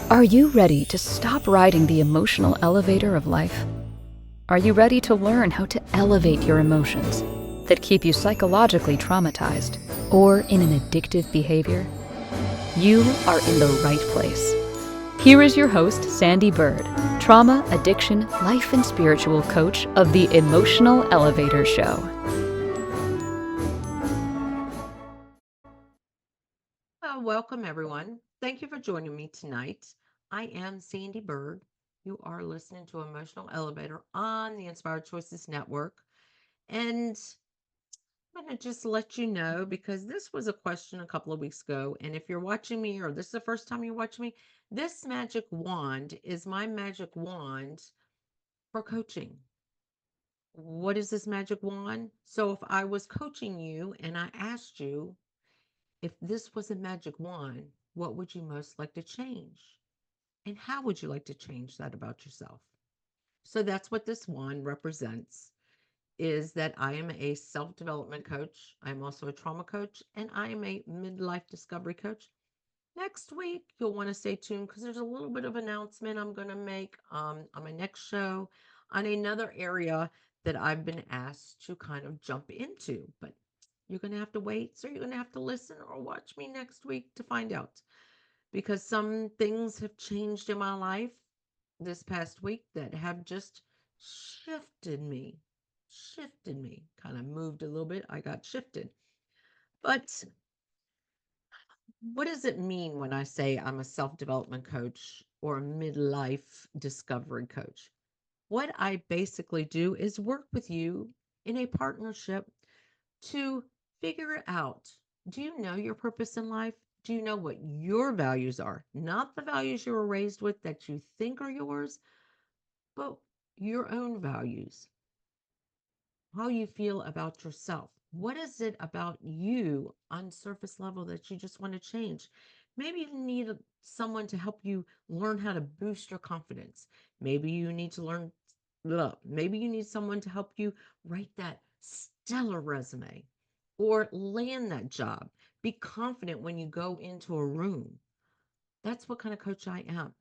Are you ready to stop riding the emotional elevator of life? Are you ready to learn how to elevate your emotions that keep you psychologically traumatized or in an addictive behavior? You are in the right place. Here is your host, Sandee Byrd, trauma, addiction, life, and spiritual coach of the Emotional Elevator Show. Welcome, everyone. Thank you for joining me tonight. I am Sandee Byrd. You are listening to Emotional Elevator on the Inspired Choices Network. And I'm going to just let you know because this was a question a couple of weeks ago. And if you're watching me or this is the first time you're watching me, this magic wand is my magic wand for coaching. What is this magic wand? So if I was coaching you and I asked you, if this was a magic wand, what would you most like to change? And how would you like to change that about yourself? So that's what this wand represents is that I am a self-development coach. I'm also a trauma coach and I am a midlife discovery coach. Next week, you'll want to stay tuned because there's a little bit of announcement I'm going to make on my next show on another area that I've been asked to kind of jump into. But you're going to have to wait. So you're going to have to listen or watch me next week to find out because some things have changed in my life this past week that have just shifted me, kind of moved a little bit. I got shifted. But what does it mean when I say I'm a self development coach or a midlife discovery coach? What I basically do is work with you in a partnership to figure it out. Do you know your purpose in life? Do you know what your values are? Not the values you were raised with that you think are yours, but your own values, how you feel about yourself. What is it about you on surface level that you just want to change? Maybe you need someone to help you learn how to boost your confidence. Maybe you need to learn, maybe you need someone to help you write that stellar resume or land that job. Be confident when you go into a room. That's what kind of coach I am.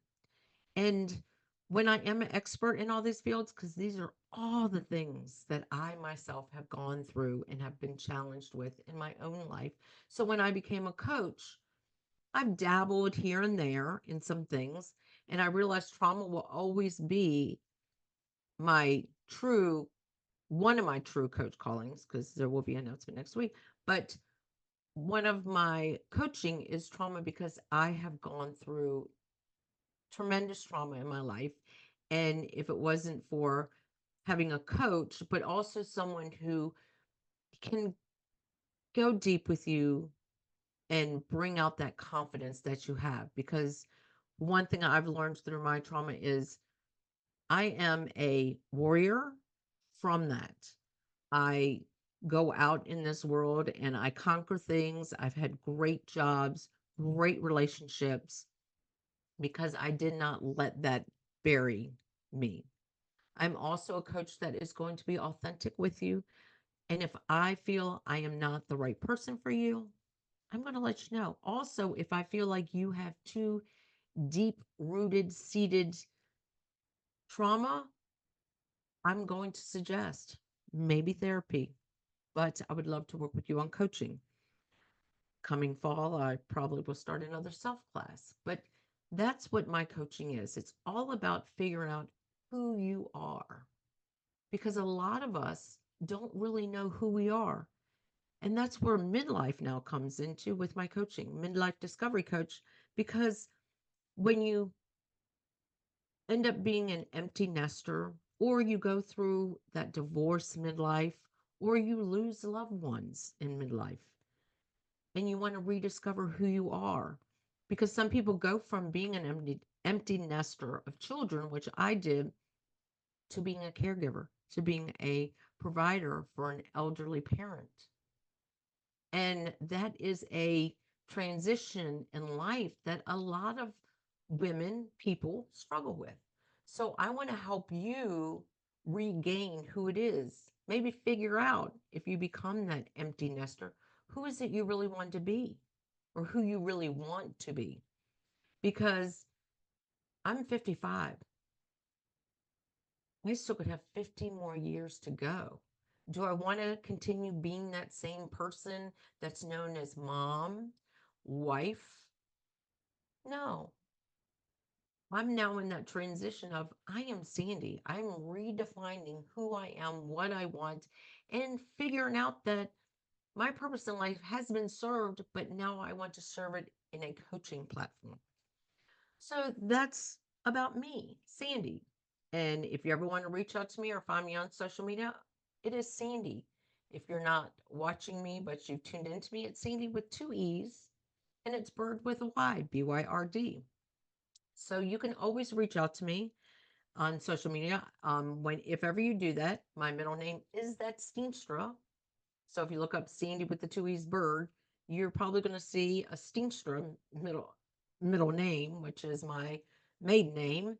And when I am an expert in all these fields, because these are all the things that I myself have gone through and have been challenged with in my own life. So when I became a coach, I've dabbled here and there in some things, and I realized trauma will always be my true one of my true coach callings because there will be an announcement next week. But one of my coaching is trauma because I have gone through tremendous trauma in my life. And if it wasn't for having a coach, but also someone who can go deep with you and bring out that confidence that you have. Because one thing I've learned through my trauma is I am a warrior from that. I go out in this world and I conquer things. I've had great jobs, great relationships because I did not let that bury me. I'm also a coach that is going to be authentic with you. And if I feel I am not the right person for you, I'm going to let you know. Also, if I feel like you have too deep rooted, seated trauma, I'm going to suggest maybe therapy. But I would love to work with you on coaching. Coming fall, I probably will start another self class. But that's what my coaching is. It's all about figuring out who you are because a lot of us don't really know who we are. And that's where midlife now comes into with my coaching, midlife discovery coach, because when you end up being an empty nester, or you go through that divorce midlife, or you lose loved ones in midlife, and you want to rediscover who you are, because some people go from being an empty nester of children, which I did, to being a caregiver, to being a provider for an elderly parent. And that is a transition in life that a lot of women, people struggle with. So I want to help you regain who it is. Maybe figure out if you become that empty nester, who is it you really want to be or who you really want to be? Because I'm 55. I still could have 15 more years to go. Do I want to continue being that same person that's known as mom, wife? No. I'm now in that transition of I am Sandee. I'm redefining who I am, what I want, and figuring out that my purpose in life has been served, but now I want to serve it in a coaching platform. So that's about me, Sandee. And if you ever want to reach out to me or find me on social media, it is Sandee. If you're not watching me, but you've tuned into me, it's Sandee with two E's, and it's Byrd with a Y, Byrd. So you can always reach out to me on social media. When if ever you do that, my middle name is that Steenstra. So if you look up Sandee with the two E's Byrd, you're probably going to see a Steenstra middle name, which is my maiden name.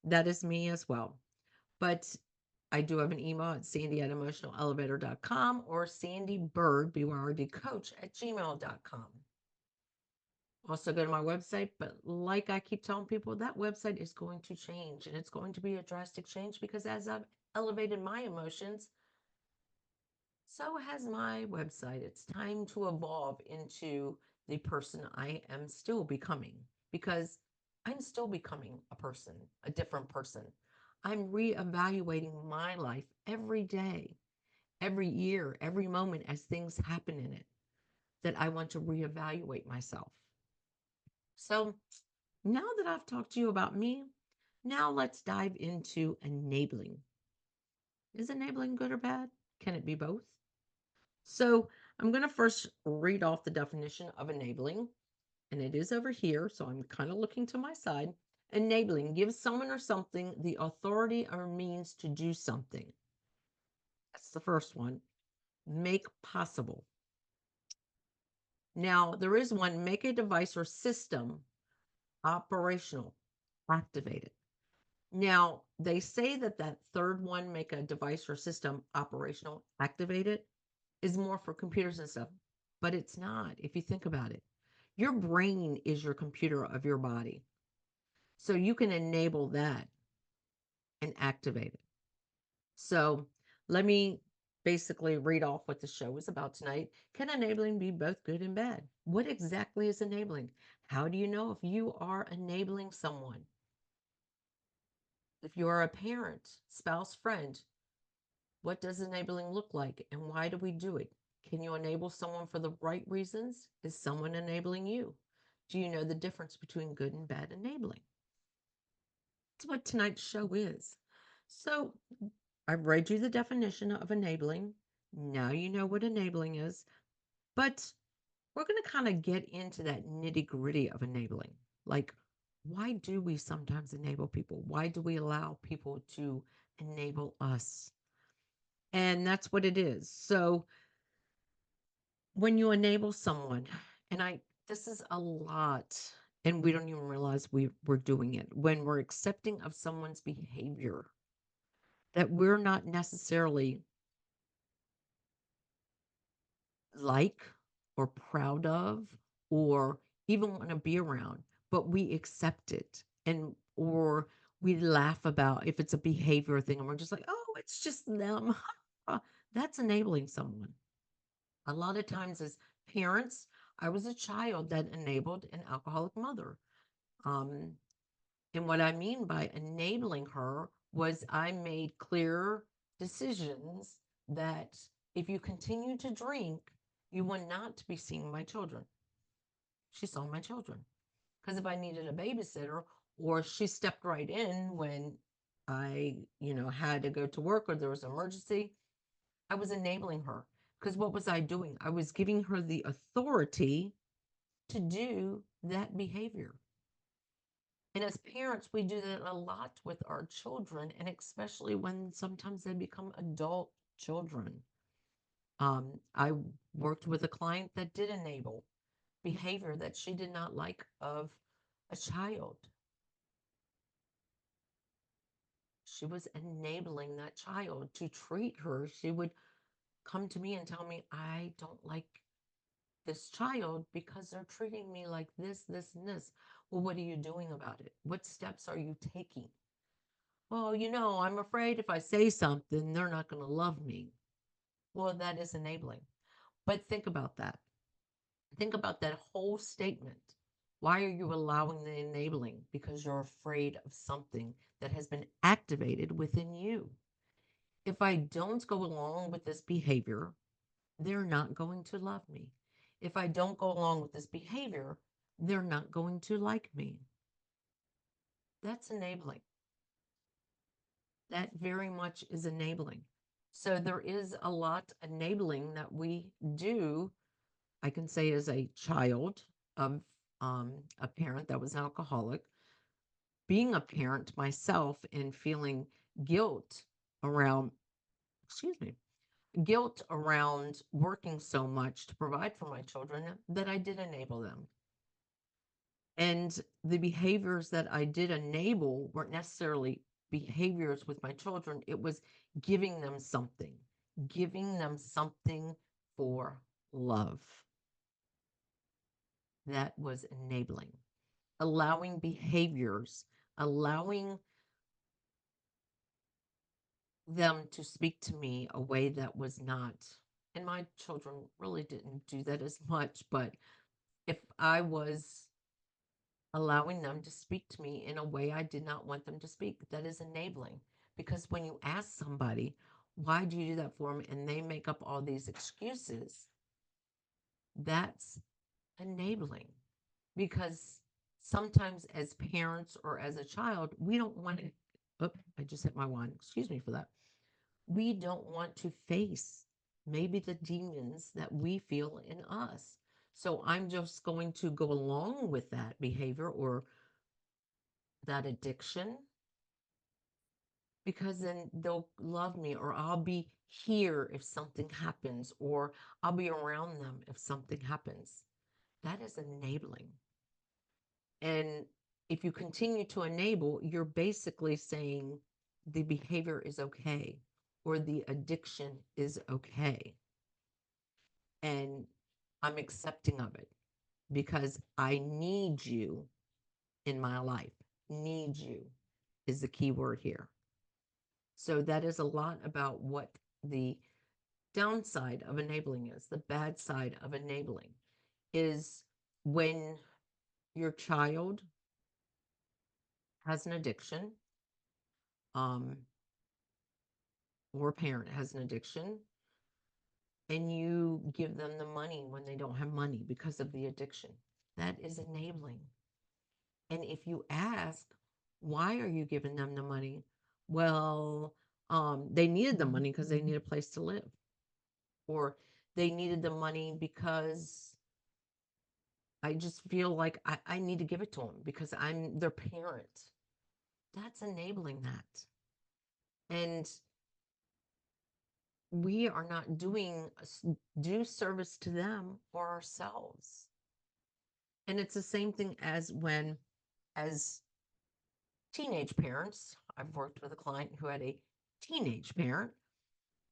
That is me as well. But I do have an email at sandee@emotionalelevator.com or Sandee Byrd, BYRD coach at gmail.com. Also go to my website, but like I keep telling people, that website is going to change, and it's going to be a drastic change because as I've elevated my emotions, so has my website. It's time to evolve into the person I am still becoming, because I'm still becoming a person, a different person. I'm reevaluating my life every day, every year, every moment as things happen in it, that I want to reevaluate myself. So now that I've talked to you about me, now let's dive into enabling. Is enabling good or bad? Can it be both? So I'm going to first read off the definition of enabling, and it is over here. So I'm kind of looking to my side. Enabling gives someone or something the authority or means to do something. That's the first one. Make possible. Now, there is one, make a device or system operational, activated. Now, they say that that third one, make a device or system operational, activated, is more for computers and stuff, but it's not if you think about it. Your brain is your computer of your body. So you can enable that and activate it. So let me basically read off what the show is about tonight. Can enabling be both good and bad? What exactly is enabling? How do you know if you are enabling someone? If you are a parent, spouse, friend, what does enabling look like and why do we do it? Can you enable someone for the right reasons? Is someone enabling you? Do you know the difference between good and bad enabling? That's what tonight's show is. So I've read you the definition of enabling. Now you know what enabling is, but we're going to kind of get into that nitty gritty of enabling. Like, why do we sometimes enable people? Why do we allow people to enable us? And that's what it is. So when you enable someone, and this is a lot, and we don't even realize we're doing it, when we're accepting of someone's behavior that we're not necessarily like or proud of or even want to be around, but we accept it, and or we laugh about if it's a behavior thing and we're just like, oh, it's just them. That's enabling someone. A lot of times as parents, I was a child that enabled an alcoholic mother. Um, and what I mean by enabling her was I made clear decisions that if you continue to drink, you will not be seeing my children. She saw my children. Because if I needed a babysitter or she stepped right in when I, had to go to work or there was an emergency, I was enabling her. Because what was I doing? I was giving her the authority to do that behavior. And as parents, we do that a lot with our children, and especially when sometimes they become adult children. I worked with a client that did enable behavior that she did not like of a child. She was enabling that child to treat her. She would come to me and tell me, I don't like this child because they're treating me like this, this, and this. Well, what are you doing about it? What steps are you taking? Well, I'm afraid if I say something, they're not going to love me. Well, that is enabling. But think about that. Think about that whole statement. Why are you allowing the enabling? Because you're afraid of something that has been activated within you. If I don't go along with this behavior, they're not going to love me. If I don't go along with this behavior, they're not going to like me. That's enabling. That very much is enabling. So there is a lot enabling that we do. I can say as a child of a parent that was an alcoholic, being a parent myself and feeling guilt around, excuse me, guilt around working so much to provide for my children that I did enable them. And the behaviors that I did enable weren't necessarily behaviors with my children. It was giving them something for love. That was enabling, allowing behaviors, allowing them to speak to me a way that was not, and my children really didn't do that as much, but if I was allowing them to speak to me in a way I did not want them to speak, that is enabling. Because when you ask somebody, why do you do that for them? And they make up all these excuses, that's enabling. Because sometimes as parents or as a child, we don't want to, oh, I just hit my wine. Excuse me for that. We don't want to face maybe the demons that we feel in us. So I'm just going to go along with that behavior or that addiction because then they'll love me, or I'll be here if something happens, or I'll be around them if something happens. That is enabling. And if you continue to enable, you're basically saying the behavior is okay or the addiction is okay. And I'm accepting of it because I need you in my life. Need you is the key word here. So that is a lot about what the downside of enabling is. The bad side of enabling is when your child has an addiction, um, or a parent has an addiction, and you give them the money when they don't have money because of the addiction. That is enabling. And if you ask, why are you giving them the money? Well, they needed the money because they need a place to live, or they needed the money because I just feel like I need to give it to them because I'm their parent. That's enabling that. And we are not doing due service to them or ourselves. And it's the same thing as when, as teenage parents, I've worked with a client who had a teenage parent,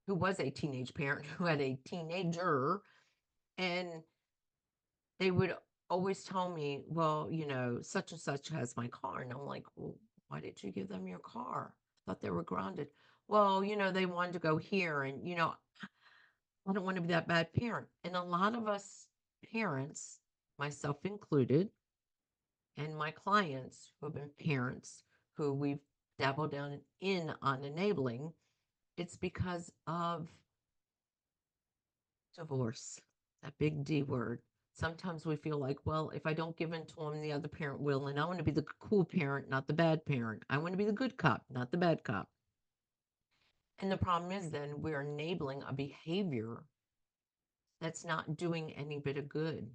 who was a teenage parent, who had a teenager, and they would always tell me, well, such and such has my car. And I'm like, well, why did you give them your car? I thought they were grounded. Well, they wanted to go here. And, I don't want to be that bad parent. And a lot of us parents, myself included, and my clients who have been parents who we've dabbled down in on enabling, it's because of divorce, that big D word. Sometimes we feel like, well, if I don't give in to them, the other parent will. And I want to be the cool parent, not the bad parent. I want to be the good cop, not the bad cop. And the problem is then we're enabling a behavior that's not doing any bit of good.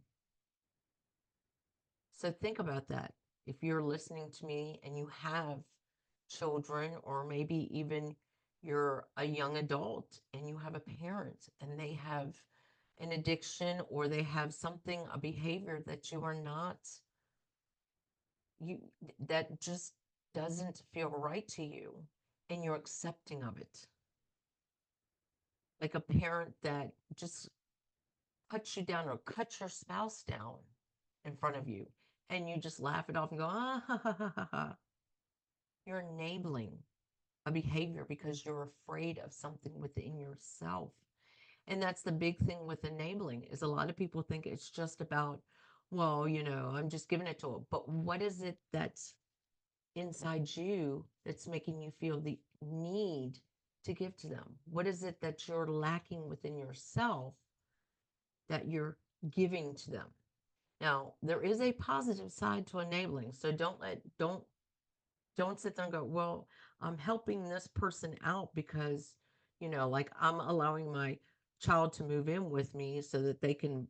So think about that. If you're listening to me and you have children, or maybe even you're a young adult and you have a parent and they have an addiction or they have something, a behavior that you are not, you that just doesn't feel right to you, and you're accepting of it. Like a parent that just cuts you down or cuts your spouse down in front of you, and you just laugh it off and go, ah, ha, ha, ha, ha, ha. You're enabling a behavior because you're afraid of something within yourself. And that's the big thing with enabling is a lot of people think it's just about, well, I'm just giving it to them. But what is it that's inside you that's making you feel the need to give to them? What is it that you're lacking within yourself that you're giving to them? Now, there is a positive side to enabling. So don't sit there and go, well, I'm helping this person out because, like I'm allowing my child to move in with me so that they can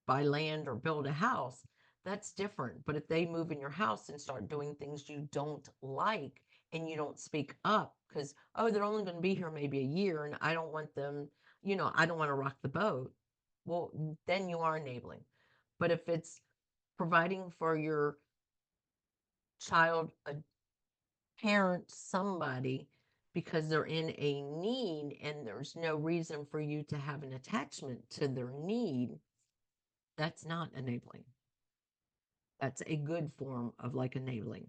buy land or build a house. That's different. But if they move in your house and start doing things you don't like and you don't speak up because, oh, they're only going to be here maybe a year and I don't want them, I don't want to rock the boat. Well, then you are enabling. But if it's providing for your child a parent, somebody, because they're in a need and there's no reason for you to have an attachment to their need, that's not enabling. That's a good form of like enabling.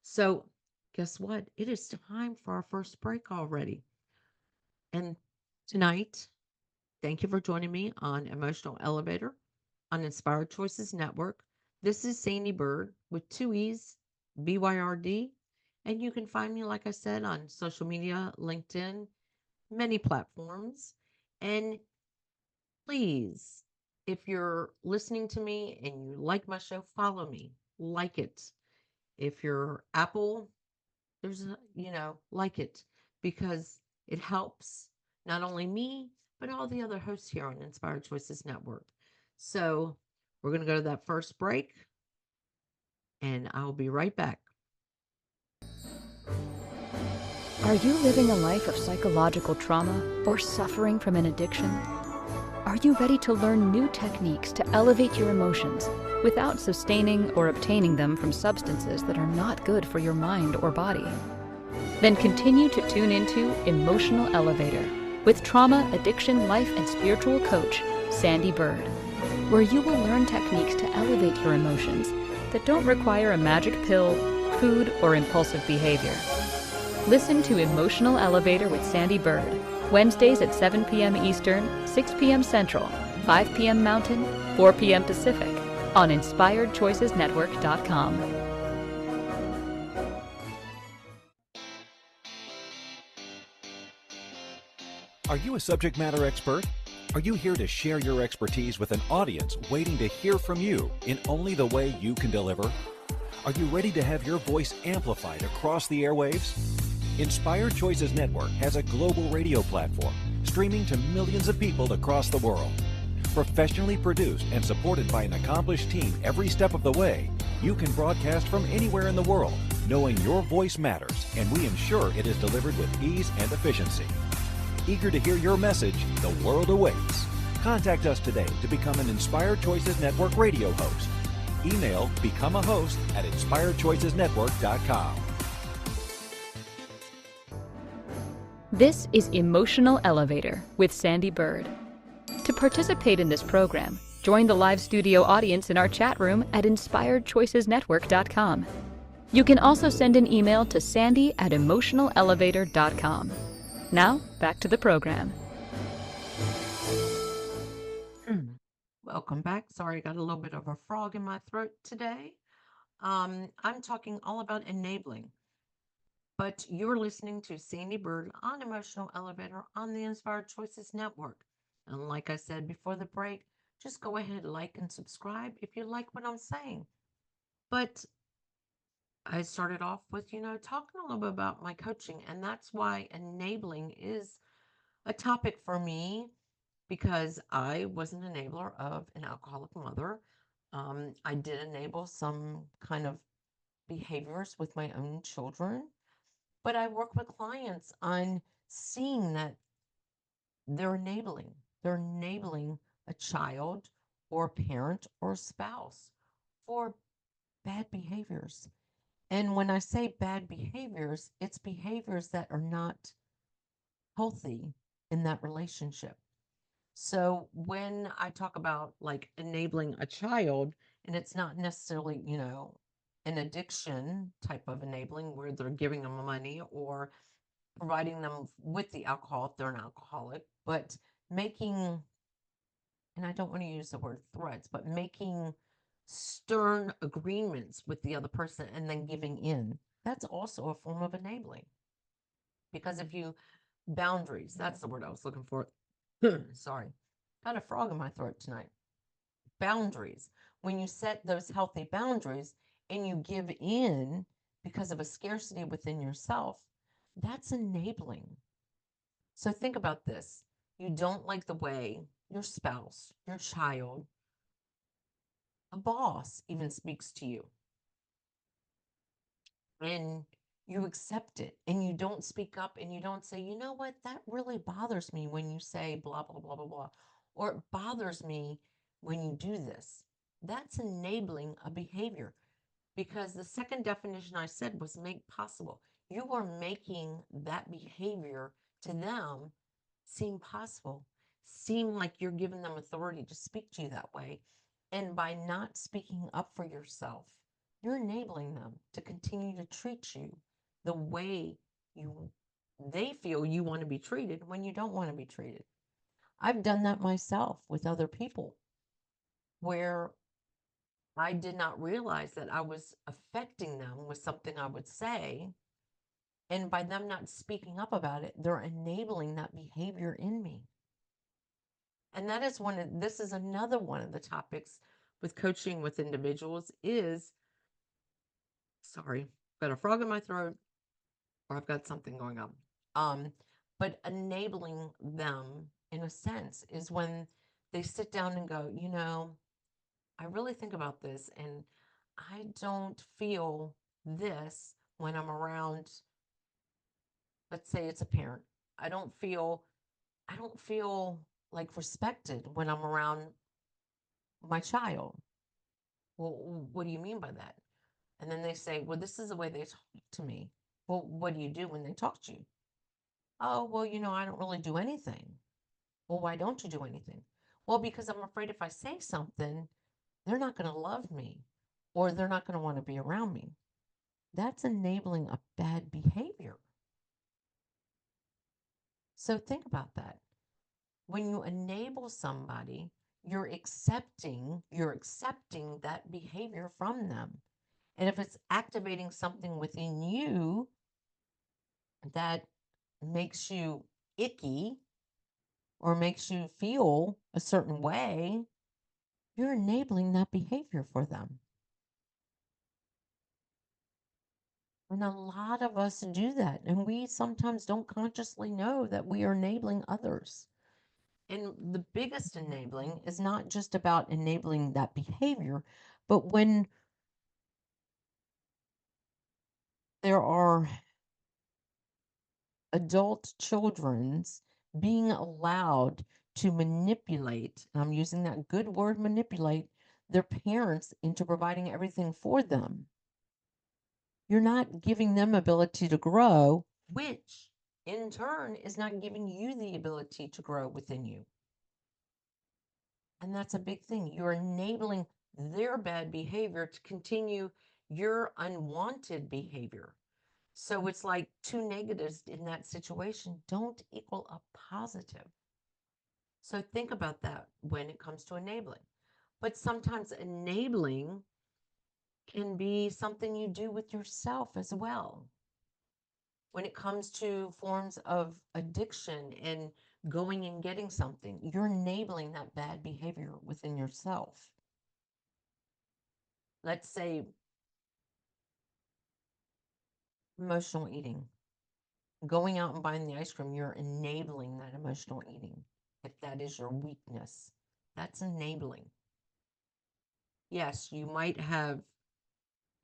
So, guess what? It is time for our first break already. And tonight, thank you for joining me on Emotional Elevator on Inspired Choices Network. This is Sandee Byrd with two E's, BYRD. And you can find me, like I said, on social media, LinkedIn, many platforms. And please, if you're listening to me and you like my show, follow me, like it. If you're Apple, like it because it helps not only me, but all the other hosts here on Inspired Choices Network. So we're going to go to that first break and I'll be right back. Are you living a life of psychological trauma or suffering from an addiction? Are you ready to learn new techniques to elevate your emotions without sustaining or obtaining them from substances that are not good for your mind or body? Then continue to tune into Emotional Elevator with trauma, addiction, life, and spiritual coach, Sandee Byrd, where you will learn techniques to elevate your emotions that don't require a magic pill, food, or impulsive behavior. Listen to Emotional Elevator with Sandee Byrd, Wednesdays at 7 p.m. Eastern, 6 p.m. Central, 5 p.m. Mountain, 4 p.m. Pacific, on InspiredChoicesNetwork.com. Are you a subject matter expert? Are you here to share your expertise with an audience waiting to hear from you in only the way you can deliver? Are you ready to have your voice amplified across the airwaves? Inspired Choices Network has a global radio platform streaming to millions of people across the world. Professionally produced and supported by an accomplished team every step of the way, you can broadcast from anywhere in the world, knowing your voice matters, and we ensure it is delivered with ease and efficiency. Eager to hear your message, the world awaits. Contact us today to become an Inspired Choices Network radio host. Email become a host at inspiredchoicesnetwork.com. This is Emotional Elevator with Sandee Byrd. To participate in this program, join the live studio audience in our chat room at inspiredchoicesnetwork.com. You can also send an email to sandy@emotionalelevator.com. Now, back to the program. Welcome back. Sorry, I got a little bit of a frog in my throat today. I'm talking all about enabling. But you're listening to Sandee Byrd on Emotional Elevator on the Inspired Choices Network. And like I said before the break, just go ahead, like and subscribe if you like what I'm saying. But I started off with, talking a little bit about my coaching, and that's why enabling is a topic for me because I was an enabler of an alcoholic mother. I did enable some kind of behaviors with my own children. But I work with clients on seeing that they're enabling. They're enabling a child or a parent or a spouse for bad behaviors. And when I say bad behaviors, it's behaviors that are not healthy in that relationship. So when I talk about like enabling a child, And it's not necessarily, an addiction type of enabling where they're giving them money or providing them with the alcohol if they're an alcoholic, but making, and I don't want to use the word threats, but making stern agreements with the other person and then giving in. That's also a form of enabling. Because if you, boundaries, that's the word I was looking for. Sorry, got a frog in my throat tonight. Boundaries. When you set those healthy boundaries and you give in because of a scarcity within yourself, that's enabling. So think about this. You don't like the way your spouse, your child, a boss even speaks to you. And you accept it and you don't speak up and you don't say, you know what, that really bothers me when you say blah, blah, blah, blah, blah. Or it bothers me when you do this. That's enabling a behavior because the second definition I said was make possible. You are making that behavior to them seem possible, seem like you're giving them authority to speak to you that way. And by not speaking up for yourself, you're enabling them to continue to treat you the way you they feel you want to be treated when you don't want to be treated. I've done that myself with other people where I did not realize that I was affecting them with something I would say. And by them not speaking up about it, they're enabling that behavior in me. And that is this is another one of the topics with coaching with individuals is, sorry, got a frog in my throat or I've got something going on. But enabling them in a sense is when they sit down and go, I really think about this and I don't feel this when I'm around, let's say it's a parent. I don't feel like respected when I'm around my child. Well, what do you mean by that? And then they say, well, this is the way they talk to me. Well, what do you do when they talk to you? Oh, well, I don't really do anything. Well, why don't you do anything? Well, because I'm afraid if I say something, they're not going to love me or they're not going to want to be around me. That's enabling a bad behavior. So think about that. When you enable somebody, you're accepting that behavior from them. And if it's activating something within you that makes you icky or makes you feel a certain way, you're enabling that behavior for them. And a lot of us do that. And we sometimes don't consciously know that we are enabling others. And the biggest enabling is not just about enabling that behavior, but when there are adult children's being allowed to manipulate, and I'm using that good word manipulate, their parents into providing everything for them. You're not giving them ability to grow, which in turn is not giving you the ability to grow within you. And that's a big thing. You're enabling their bad behavior to continue your unwanted behavior. So it's like two negatives in that situation don't equal a positive. So think about that when it comes to enabling. But sometimes enabling can be something you do with yourself as well. When it comes to forms of addiction and going and getting something, you're enabling that bad behavior within yourself. Let's say emotional eating. Going out and buying the ice cream, you're enabling that emotional eating. If that is your weakness, that's enabling. Yes, you might have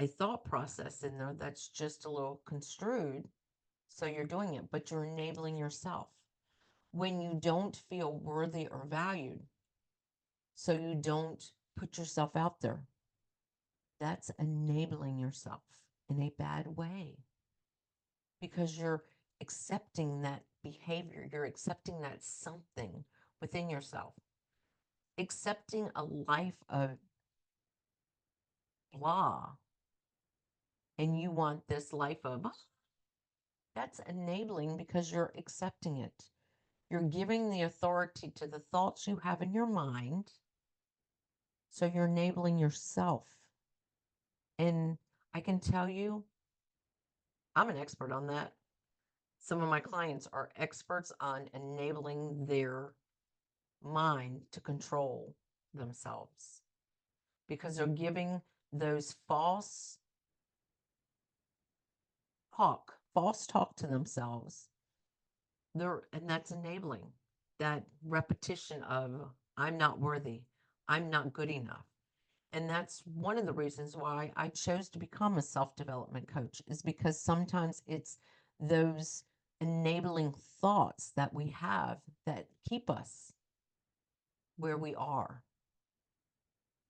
a thought process in there that's just a little construed, so you're doing it, but you're enabling yourself. When you don't feel worthy or valued, so you don't put yourself out there, that's enabling yourself in a bad way because you're accepting that behavior, you're accepting that something within yourself. Accepting a life of blah, and you want this life of, that's enabling because you're accepting it. You're giving the authority to the thoughts you have in your mind. So you're enabling yourself. And I can tell you, I'm an expert on that. Some of my clients are experts on enabling their mind to control themselves because they're giving those false talk to themselves. And that's enabling that repetition of, I'm not worthy, I'm not good enough. And that's one of the reasons why I chose to become a self-development coach, is because sometimes it's those enabling thoughts that we have that keep us where we are.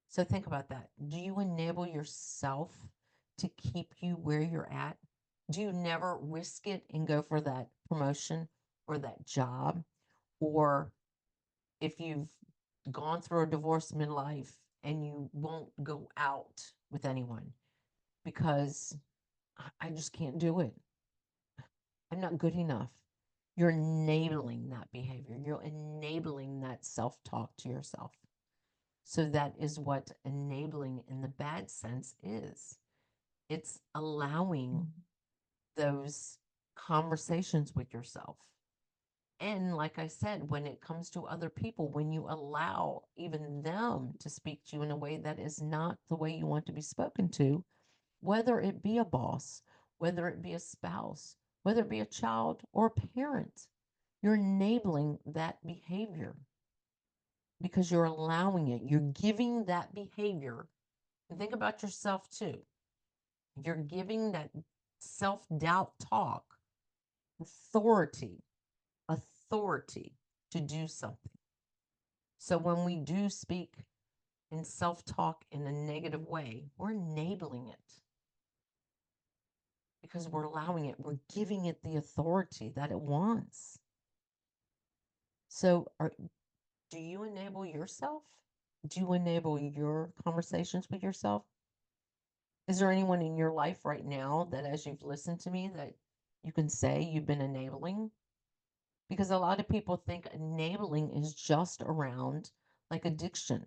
So think about that. Do you enable yourself to keep you where you're at? Do you never risk it and go for that promotion or that job? Or if you've gone through a divorce midlife and you won't go out with anyone because I just can't do it. I'm not good enough. You're enabling that behavior. You're enabling that self-talk to yourself. So that is what enabling in the bad sense is. It's allowing those conversations with yourself. And like I said, when it comes to other people, when you allow even them to speak to you in a way that is not the way you want to be spoken to, whether it be a boss, whether it be a spouse, whether it be a child or a parent, you're enabling that behavior because you're allowing it. You're giving that behavior. And think about yourself too. You're giving that self-doubt talk authority to do something. So when we do speak in self-talk in a negative way, we're enabling it because we're allowing it. We're giving it the authority that it wants. So do you enable yourself? Do you enable your conversations with yourself? Is there anyone in your life right now that, as you've listened to me, that you can say you've been enabling? Because a lot of people think enabling is just around like addiction.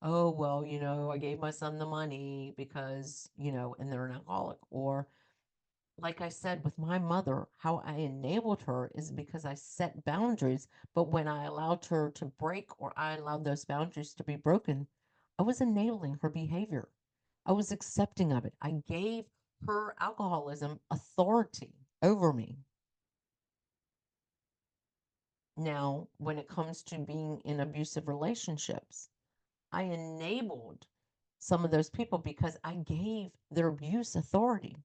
Oh, well, I gave my son the money because, and they're an alcoholic. Or, like I said, with my mother, how I enabled her is because I set boundaries. But when I allowed her to break, or I allowed those boundaries to be broken, I was enabling her behavior. I was accepting of it. I gave her alcoholism authority over me. Now, when it comes to being in abusive relationships, I enabled some of those people because I gave their abuse authority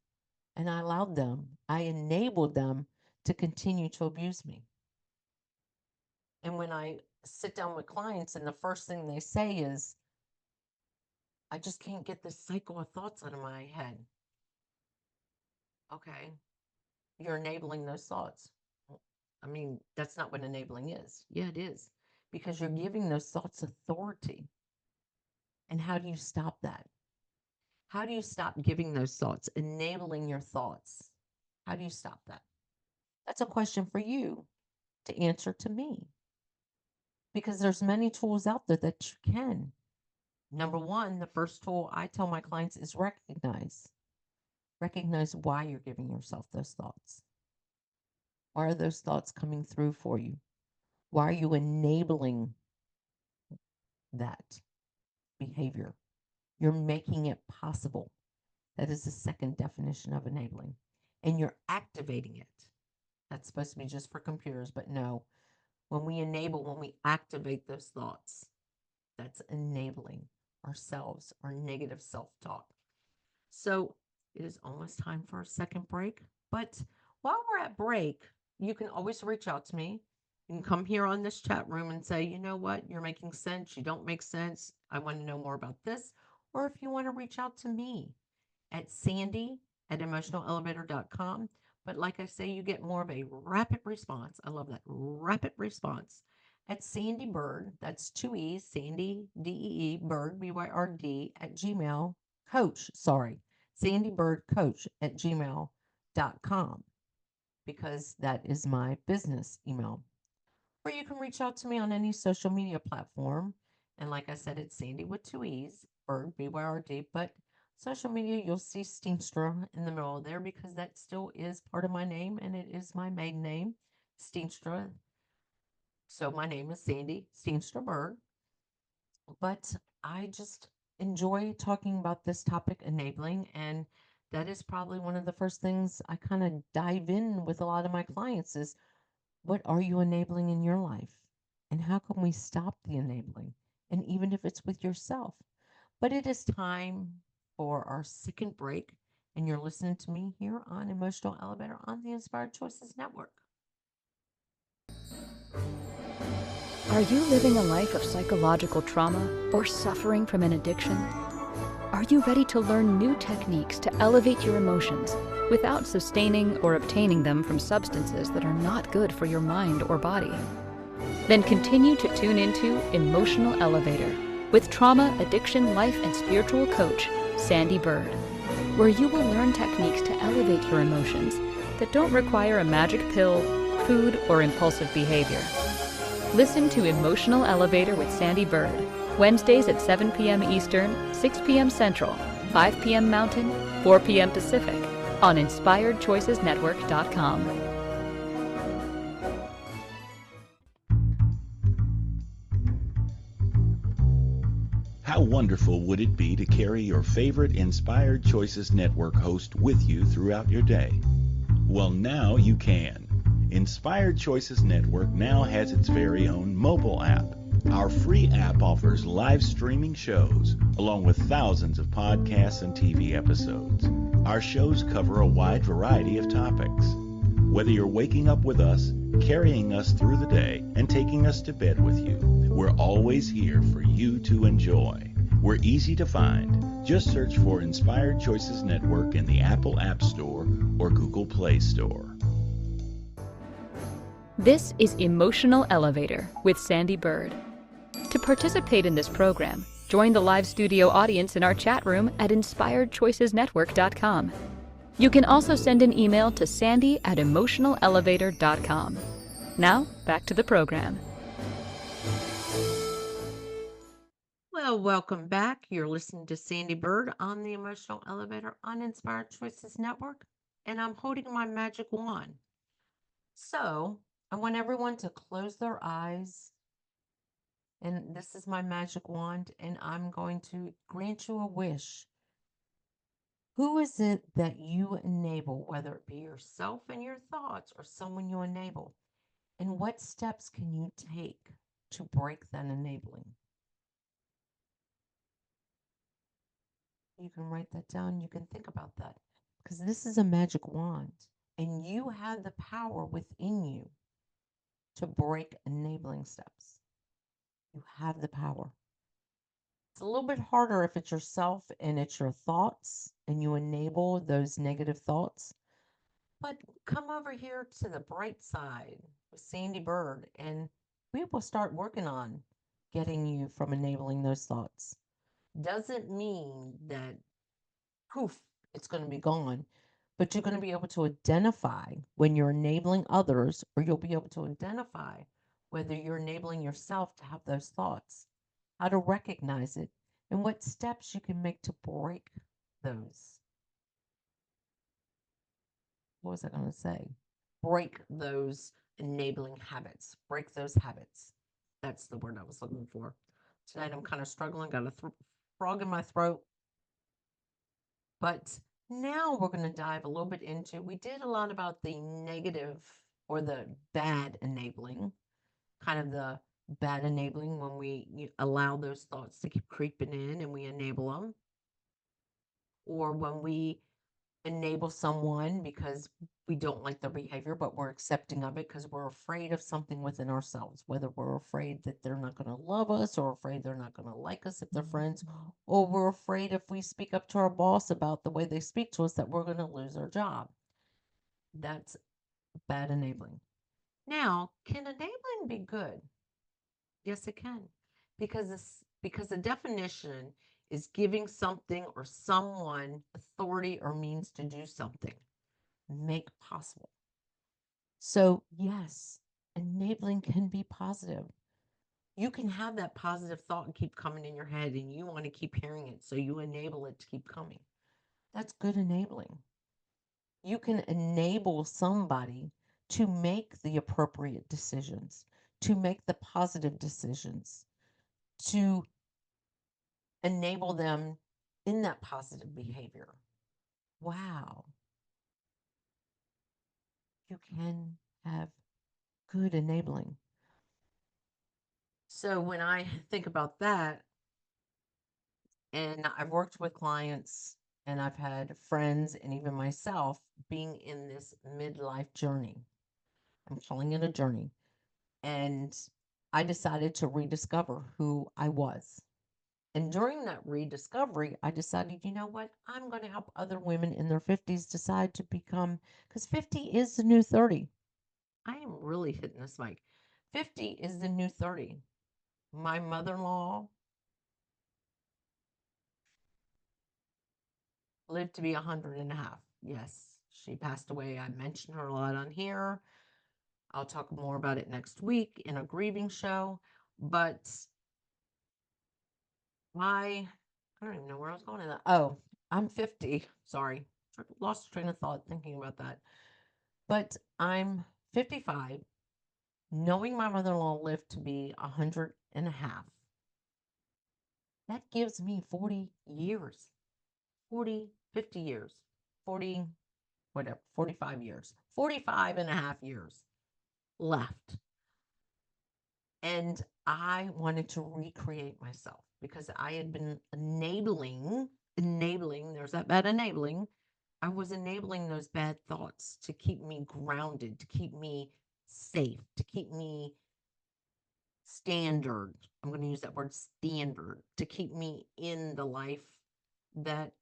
and I allowed them, I enabled them to continue to abuse me. And when I sit down with clients and the first thing they say is, I just can't get this cycle of thoughts out of my head. Okay, you're enabling those thoughts. I mean, that's not what enabling is. Yeah, it is. Because you're giving those thoughts authority. And how do you stop that? How do you stop giving those thoughts, enabling your thoughts? How do you stop that? That's a question for you to answer to me. Because there's many tools out there that you can. Number one, the first tool I tell my clients is recognize. Recognize why you're giving yourself those thoughts. Why are those thoughts coming through for you? Why are you enabling that behavior? You're making it possible. That is the second definition of enabling. And you're activating it. That's supposed to be just for computers, but no. When we activate those thoughts, that's enabling ourselves, our negative self-talk. So it is almost time for a second break. But while we're at break, you can always reach out to me. You can come here on this chat room and say, you know what, you're making sense. You don't make sense. I want to know more about this. Or if you want to reach out to me at Sandee@emotionalelevator.com. But like I say, you get more of a rapid response. I love that rapid response at Sandee Byrd. That's two E's, Sandee, D-E-E, Byrd, B-Y-R-D, at gmail.com. sandeebyrdcoach@gmail.com, because that is my business email. Or you can reach out to me on any social media platform. And like I said, it's Sandy with two E's, Bird, BYRD. But social media, you'll see Steenstra in the middle there, because that still is part of my name and it is my maiden name, Steenstra. So my name is Sandee Steenstra Byrd. But I just enjoy talking about this topic, enabling. And that is probably one of the first things I kind of dive in with a lot of my clients is, what are you enabling in your life? And how can we stop the enabling? And even if it's with yourself. But it is time for our second break. And you're listening to me here on Emotional Elevator on the Inspired Choices Network. Are you living a life of psychological trauma or suffering from an addiction? Are you ready to learn new techniques to elevate your emotions without sustaining or obtaining them from substances that are not good for your mind or body? Then continue to tune into Emotional Elevator with trauma, addiction, life, and spiritual coach, Sandee Byrd, where you will learn techniques to elevate your emotions that don't require a magic pill, food, or impulsive behavior. Listen to Emotional Elevator with Sandee Byrd, Wednesdays at 7 p.m. Eastern, 6 p.m. Central, 5 p.m. Mountain, 4 p.m. Pacific, on InspiredChoicesNetwork.com. How wonderful would it be to carry your favorite Inspired Choices Network host with you throughout your day? Well, now you can. Inspired Choices Network now has its very own mobile app. Our free app offers live streaming shows, along with thousands of podcasts and TV episodes. Our shows cover a wide variety of topics. Whether you're waking up with us, carrying us through the day, and taking us to bed with you, we're always here for you to enjoy. We're easy to find. Just search for Inspired Choices Network in the Apple App Store or Google Play Store. This is Emotional Elevator with Sandee Byrd. To participate in this program, join the live studio audience in our chat room at InspiredChoicesNetwork.com. You can also send an email to sandy@emotionalelevator.com. Now, back to the program. Well, welcome back. You're listening to Sandee Byrd on the Emotional Elevator on Inspired Choices Network, and I'm holding my magic wand. So I want everyone to close their eyes, and this is my magic wand, and I'm going to grant you a wish. Who is it that you enable, whether it be yourself and your thoughts or someone you enable? And what steps can you take to break that enabling? You can write that down. You can think about that, because this is a magic wand, and you have the power within you to break enabling steps. You have the power. It's a little bit harder if it's yourself and it's your thoughts and you enable those negative thoughts. But come over here to the bright side with Sandee Byrd, and we will start working on getting you from enabling those thoughts. Doesn't mean that poof, it's going to be gone, but you're going to be able to identify when you're enabling others, or you'll be able to identify whether you're enabling yourself to have those thoughts, how to recognize it, and what steps you can make to break those. What was I going to say? Break those enabling habits. Break those habits. That's the word I was looking for. Tonight I'm kind of struggling. Got a frog in my throat. But now we're going to dive a little bit into, we did a lot about the negative or the bad enabling, kind of the bad enabling when we allow those thoughts to keep creeping in and we enable them, or when we enable someone because we don't like their behavior, but we're accepting of it because we're afraid of something within ourselves, whether we're afraid that they're not going to love us, or afraid they're not going to like us if they're friends, or we're afraid if we speak up to our boss about the way they speak to us that we're going to lose our job. That's bad enabling. Now, can enabling be good? Yes, it can, because the definition is giving something or someone authority or means to do something. Make possible. So, yes, enabling can be positive. You can have that positive thought and keep coming in your head, and you want to keep hearing it, so you enable it to keep coming. That's good enabling. You can enable somebody to make the appropriate decisions, to make the positive decisions, to enable them in that positive behavior. Wow. You can have good enabling. So when I think about that, and I've worked with clients and I've had friends and even myself being in this midlife journey. I'm calling it a journey. And I decided to rediscover who I was. And during that rediscovery, I decided, you know what? I'm going to help other women in their 50s decide to become, because 50 is the new 30. I am really hitting this mic. 50 is the new 30. My mother-in-law lived to be 100 and a half. Yes, she passed away. I mentioned her a lot on here. I'll talk more about it next week in a grieving show. But I don't even know where I was going in that. Oh, I'm 50. Sorry. Lost train of thought thinking about that. But I'm 55, knowing my mother-in-law lived to be 100 and a half. That gives me 40 years. 40, 50 years. 40, whatever, 45 years. 45 and a half years left. And I wanted to recreate myself because I had been enabling, there's that bad enabling. I was enabling those bad thoughts to keep me grounded, to keep me safe, to keep me standard. I'm going to use that word standard, to keep me in the life that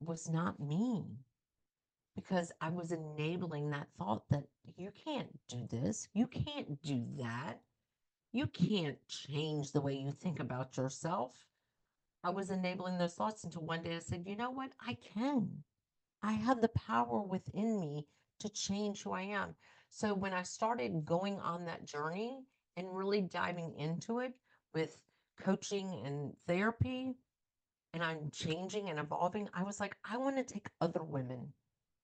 was not me. Because I was enabling that thought that you can't do this, you can't do that. You can't change the way you think about yourself. I was enabling those thoughts until one day I said, you know what? I can. I have the power within me to change who I am. So when I started going on that journey and really diving into it with coaching and therapy, and I'm changing and evolving, I was like, I want to take other women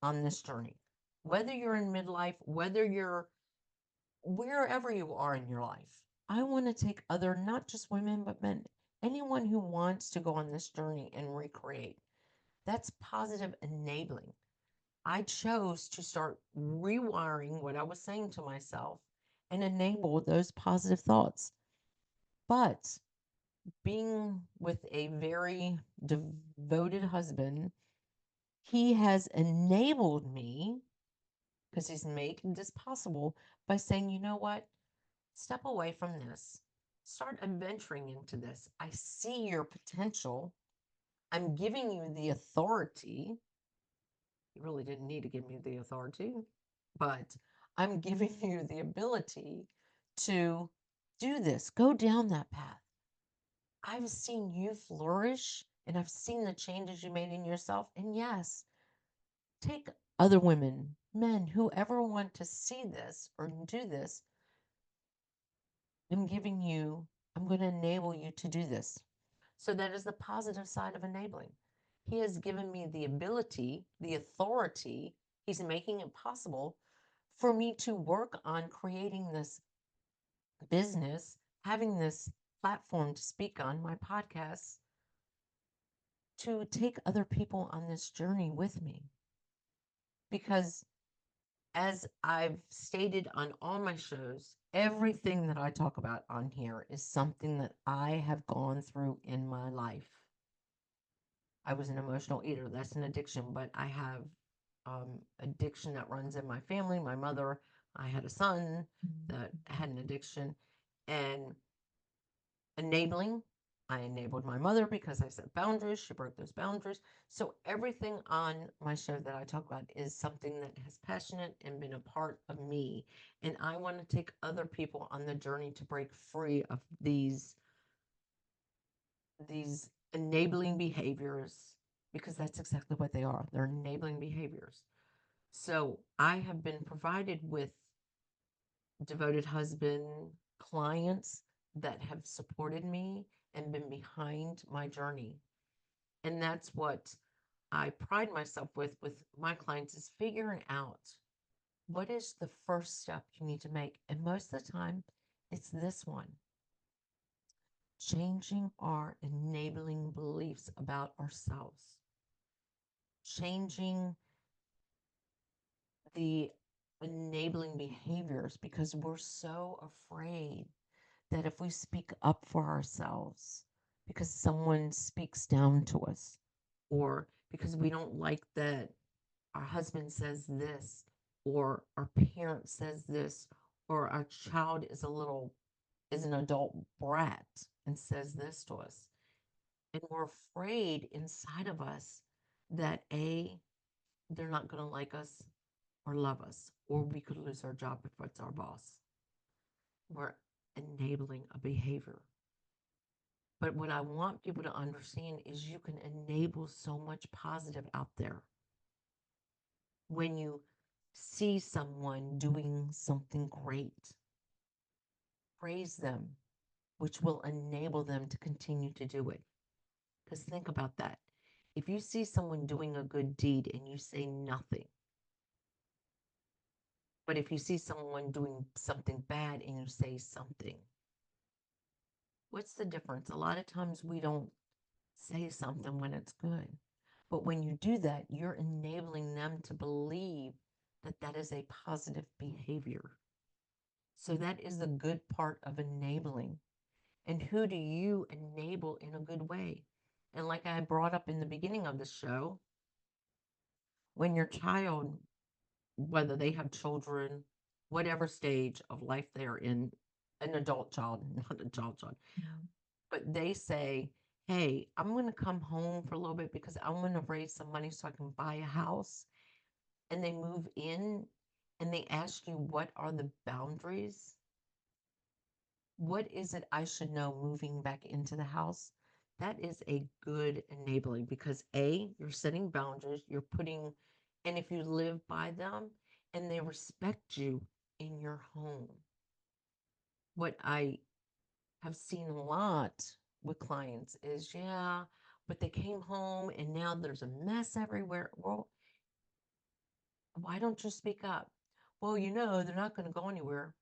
on this journey. Whether you're in midlife, whether you're wherever you are in your life, I want to take other, not just women, but men, anyone who wants to go on this journey and recreate. That's positive enabling. I chose to start rewiring what I was saying to myself and enable those positive thoughts. But being with a very devoted husband, he has enabled me because he's making this possible by saying, you know what? Step away from this. Start adventuring into this. I see your potential. I'm giving you the authority. You really didn't need to give me the authority, but I'm giving you the ability to do this. Go down that path. I've seen you flourish and I've seen the changes you made in yourself. And yes, take other women, men, whoever want to see this or do this. I'm going to enable you to do this. So that is the positive side of enabling. He has given me the ability, the authority. He's making it possible for me to work on creating this business, having this platform to speak on, my podcast, to take other people on this journey with me. Because as I've stated on all my shows, everything that I talk about on here is something that I have gone through in my life. I was an emotional eater. That's an addiction, but I have addiction that runs in my family. My mother, I had a son that had an addiction, and enabling. I enabled my mother because I set boundaries. She broke those boundaries. So everything on my show that I talk about is something that has passionate and been a part of me. And I want to take other people on the journey to break free of these enabling behaviors, because that's exactly what they are. They're enabling behaviors. So I have been provided with devoted husband clients that have supported me and been behind my journey. And that's what I pride myself with my clients, is figuring out what is the first step you need to make. And most of the time, it's this one: changing our enabling beliefs about ourselves, changing the enabling behaviors, because we're so afraid that if we speak up for ourselves because someone speaks down to us, or because we don't like that our husband says this, or our parent says this, or our child is an adult brat and says this to us. And we're afraid inside of us that they're not going to like us or love us, or we could lose our job if it's our boss. We're enabling a behavior. But what I want people to understand is you can enable so much positive out there. When you see someone doing something great, praise them, which will enable them to continue to do it. Because think about that. If you see someone doing a good deed and you say nothing, but if you see someone doing something bad and you say something, what's the difference? A lot of times we don't say something when it's good. But when you do that, you're enabling them to believe that that is a positive behavior. So that is the good part of enabling. And who do you enable in a good way? And like I brought up in the beginning of the show, when your child, whether they have children, whatever stage of life they're in, an adult child, not a child, but they say, hey, I'm going to come home for a little bit because I'm going to raise some money so I can buy a house. And they move in and they ask you, what are the boundaries? What is it I should know moving back into the house? That is a good enabling, because you're setting boundaries, you're putting, and if you live by them and they respect you in your home. What I have seen a lot with clients is, yeah, but they came home and now there's a mess everywhere. Well, why don't you speak up? Well, they're not going to go anywhere,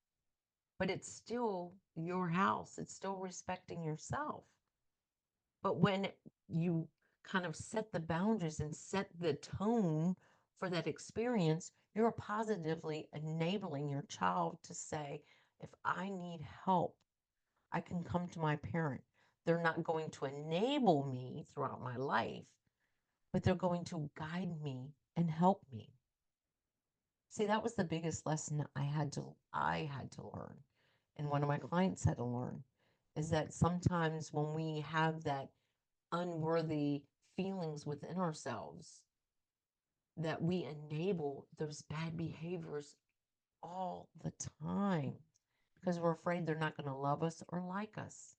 but it's still your house. It's still respecting yourself. But when you kind of set the boundaries and set the tone for that experience, you're positively enabling your child to say, if I need help, I can come to my parent. They're not going to enable me throughout my life, but they're going to guide me and help me. See, that was the biggest lesson I had to learn, and one of my clients had to learn, is that sometimes when we have that unworthy feelings within ourselves, that we enable those bad behaviors all the time because we're afraid they're not going to love us or like us.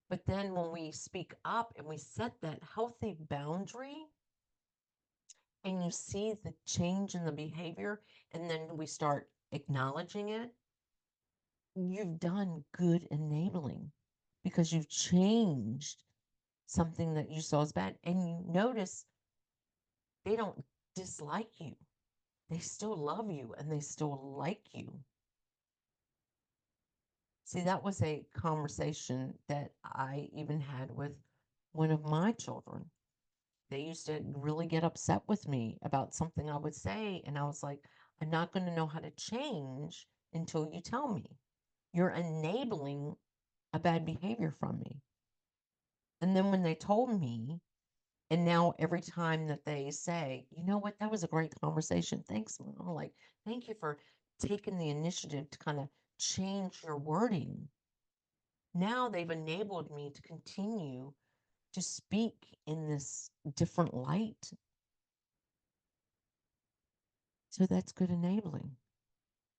But then when we speak up and we set that healthy boundary and you see the change in the behavior, and then we start acknowledging it, you've done good enabling because you've changed something that you saw as bad. And you notice they don't dislike you. They still love you and they still like you. See, that was a conversation that I even had with one of my children. They used to really get upset with me about something I would say. And I was like, I'm not going to know how to change until you tell me. You're enabling a bad behavior from me. And then when they told me, and now every time that they say, you know what, that was a great conversation. Thanks, Mom. I'm like, thank you for taking the initiative to kind of change your wording. Now they've enabled me to continue to speak in this different light. So that's good enabling.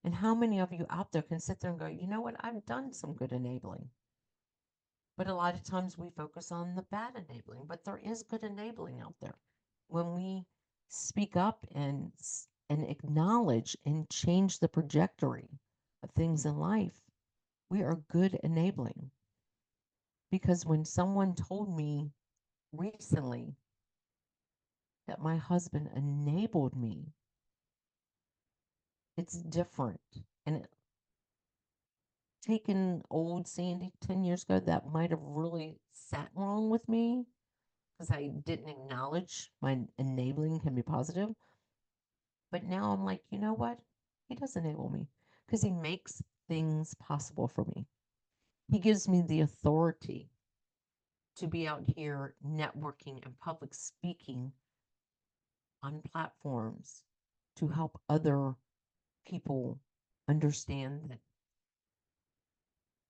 And how many of you out there can sit there and go, you know what, I've done some good enabling. But a lot of times we focus on the bad enabling, but there is good enabling out there. When we speak up and acknowledge and change the trajectory of things in life, we are good enabling. Because when someone told me recently that my husband enabled me, it's different. And taken old Sandy 10 years ago, that might have really sat wrong with me because I didn't acknowledge my enabling can be positive. But now I'm like, you know what? He does enable me because he makes things possible for me. He gives me the authority to be out here networking and public speaking on platforms to help other people understand that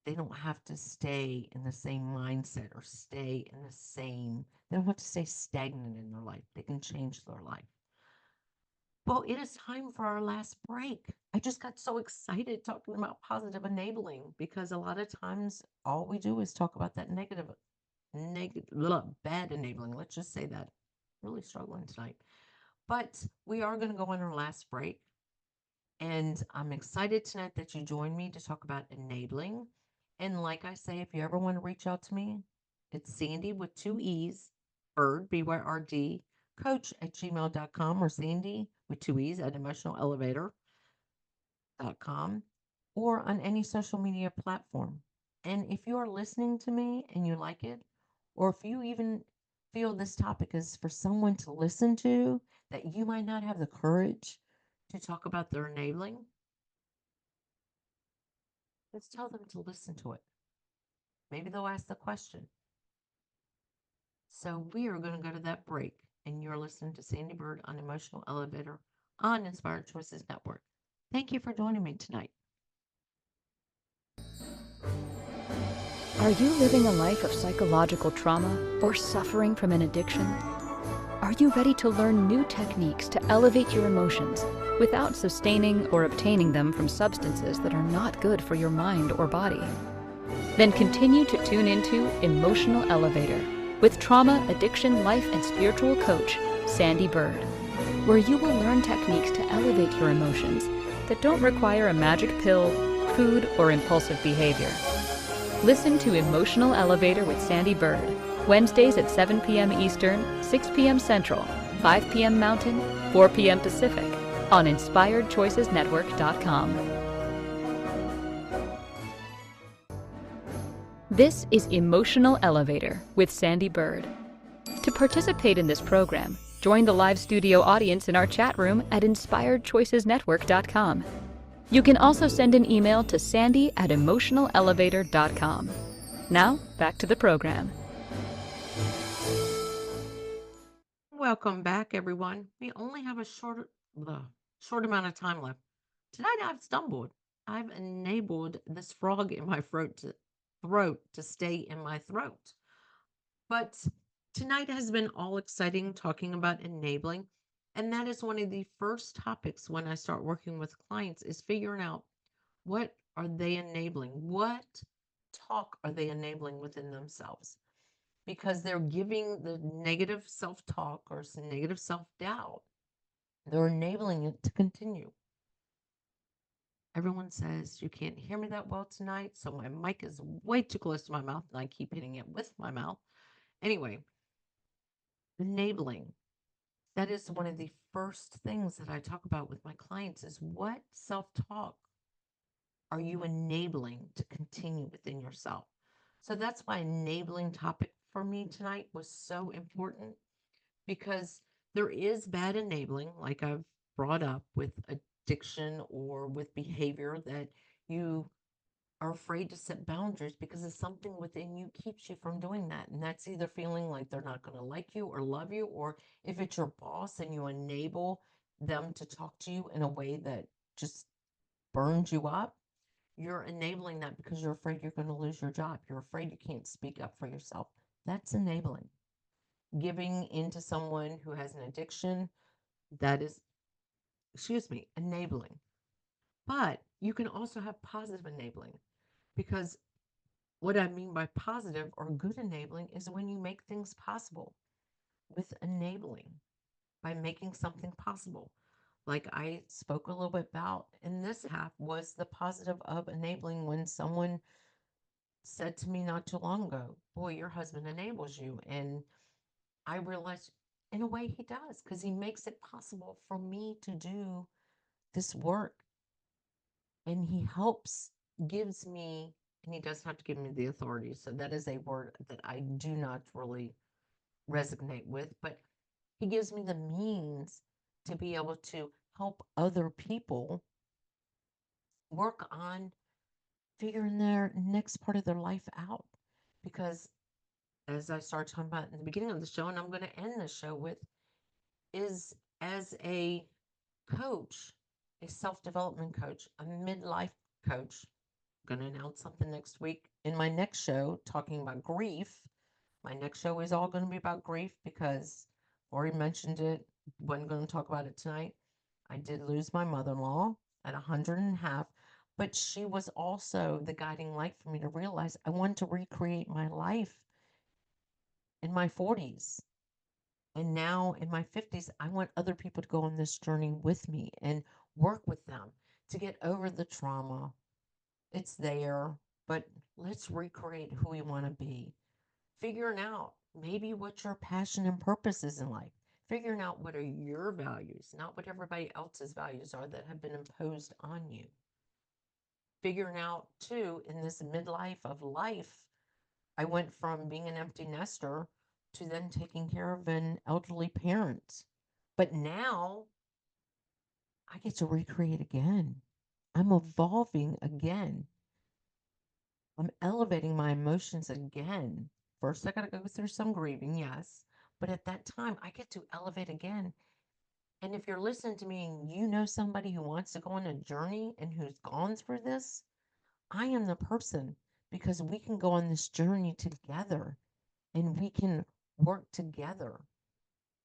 they don't have to stay in the same mindset or stay in the same, they don't have to stay stagnant in their life. They can change their life. Well, it is time for our last break. I just got so excited talking about positive enabling because a lot of times all we do is talk about that bad enabling. Let's just say that. Really struggling tonight. But we are going to go on our last break. And I'm excited tonight that you joined me to talk about enabling. And like I say, if you ever want to reach out to me, it's Sandee with 2 E's, Byrd, B-Y-R-D, coach@gmail.com, or Sandee with 2 E's at emotionalelevator.com, or on any social media platform. And if you are listening to me and you like it, or if you even feel this topic is for someone to listen to that you might not have the courage to talk about their enabling, let's tell them to listen to it. Maybe they'll ask the question. So we are going to go to that break, and you're listening to Sandee Byrd on Emotional Elevator on Inspired Choices Network. Thank you for joining me tonight. Are you living a life of psychological trauma or suffering from an addiction? Are you ready to learn new techniques to elevate your emotions without sustaining or obtaining them from substances that are not good for your mind or body? Then continue to tune into Emotional Elevator with trauma, addiction, life, and spiritual coach, Sandee Byrd, where you will learn techniques to elevate your emotions that don't require a magic pill, food, or impulsive behavior. Listen to Emotional Elevator with Sandee Byrd, Wednesdays at 7 p.m. Eastern, 6 p.m. Central, 5 p.m. Mountain, 4 p.m. Pacific, on InspiredChoicesNetwork.com. This is Emotional Elevator with Sandee Byrd. To participate in this program, join the live studio audience in our chat room at InspiredChoicesNetwork.com. You can also send an email to sandy@emotionalelevator.com. Now, back to the program. Welcome back, everyone. We only have a short amount of time left. Tonight I've stumbled. I've enabled this frog in my throat to stay in my throat. But tonight has been all exciting talking about enabling. And that is one of the first topics when I start working with clients is figuring out what are they enabling? What talk are they enabling within themselves? Because they're giving the negative self-talk or some negative self-doubt. They're enabling it to continue. Everyone says you can't hear me that well tonight, so my mic is way too close to my mouth and I keep hitting it with my mouth. Anyway, enabling. That is one of the first things that I talk about with my clients is what self-talk are you enabling to continue within yourself? So that's why enabling topic for me tonight was so important because there is bad enabling, like I've brought up with addiction or with behavior that you are afraid to set boundaries because it's something within you keeps you from doing that. And that's either feeling like they're not going to like you or love you, or if it's your boss and you enable them to talk to you in a way that just burns you up, you're enabling that because you're afraid you're going to lose your job. You're afraid you can't speak up for yourself. That's enabling. Giving into someone who has an addiction, that is, enabling. But you can also have positive enabling because What I mean by positive or good enabling is when you make things possible with enabling, by making something possible. Like I spoke a little bit about in this half was the positive of enabling when someone said to me not too long ago, boy, your husband enables you. And I realized in a way he does, because he makes it possible for me to do this work. And he helps, gives me, and he doesn't have to give me the authority. So that is a word that I do not really resonate with, but he gives me the means to be able to help other people work on figuring their next part of their life out. Because as I started talking about in the beginning of the show, and I'm going to end the show with, is as a coach, a self-development coach, a midlife coach, I'm going to announce something next week in my next show talking about grief. My next show is all going to be about grief because Lori mentioned it. Wasn't going to talk about it tonight. I did lose my mother-in-law at 100 and a half, but she was also the guiding light for me to realize I wanted to recreate my life in my 40s. And now in my 50s, I want other people to go on this journey with me and work with them to get over the trauma. It's there, but let's recreate who we want to be. Figuring out maybe what your passion and purpose is in life. Figuring out what are your values, not what everybody else's values are that have been imposed on you. Figuring out, too, in this midlife of life, I went from being an empty nester to then taking care of an elderly parent. But now I get to recreate again. I'm evolving again. I'm elevating my emotions again. First, I got to go through some grieving, yes. But at that time, I get to elevate again. And if you're listening to me and you know somebody who wants to go on a journey and who's gone through this, I am the person, because we can go on this journey together and we can work together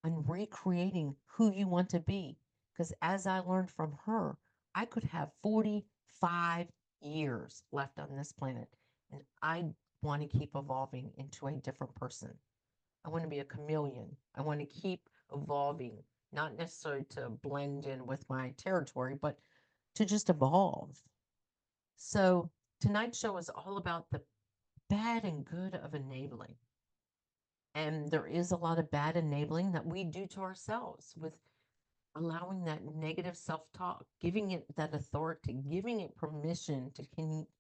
on recreating who you want to be. Because as I learned from her, I could have 45 years left on this planet, and I want to keep evolving into a different person. I want to be a chameleon. I want to keep evolving, not necessarily to blend in with my territory, but to just evolve. So tonight's show is all about the bad and good of enabling. And there is a lot of bad enabling that we do to ourselves with allowing that negative self-talk, giving it that authority, giving it permission to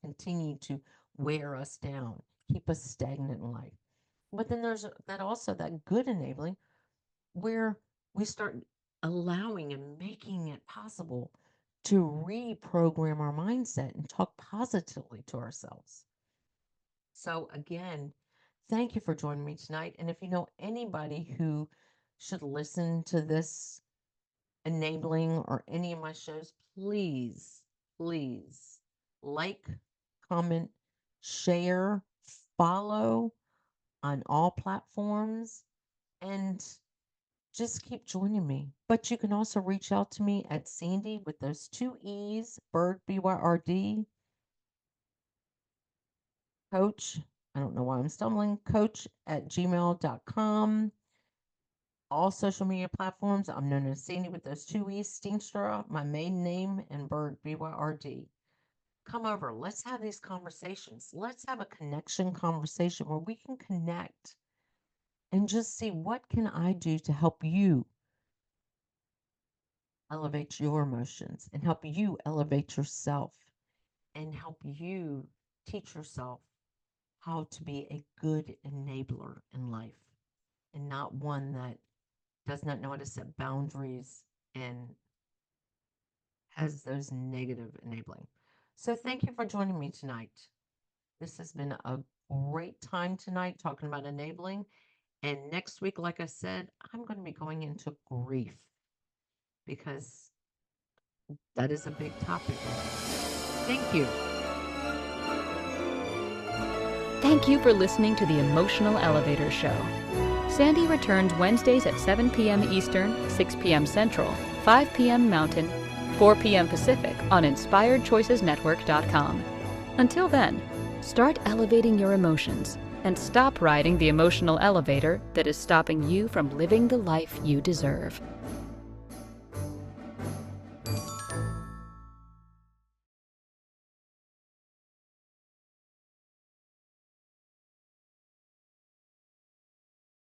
continue to wear us down, keep us stagnant in life. But then there's that also that good enabling where we start allowing and making it possible to reprogram our mindset and talk positively to ourselves. So again, thank you for joining me tonight. And if you know anybody who should listen to this enabling or any of my shows, please, please like, comment, share, follow on all platforms, and just keep joining me. But you can also reach out to me at Sandee with those two E's, Byrd, B-Y-R-D, coach. I don't know why I'm stumbling, coach at gmail.com. All social media platforms, I'm known as Sandee with those two E's, Steenstra, my maiden name, and Byrd, B-Y-R-D. Come over. Let's have these conversations. Let's have a connection conversation where we can connect and just see what can I do to help you elevate your emotions and help you elevate yourself and help you teach yourself how to be a good enabler in life and not one that does not know how to set boundaries and has those negative enabling. So thank you for joining me tonight. This has been a great time tonight talking about enabling. And next week, like I said, I'm going to be going into grief because that is a big topic. Thank you. Thank you for listening to the Emotional Elevator Show. Sandee returns Wednesdays at 7 p.m. Eastern, 6 p.m. Central, 5 p.m. Mountain, 4 p.m. Pacific on InspiredChoicesNetwork.com. Until then, Start elevating your emotions and stop riding the emotional elevator that is stopping you from living the life you deserve.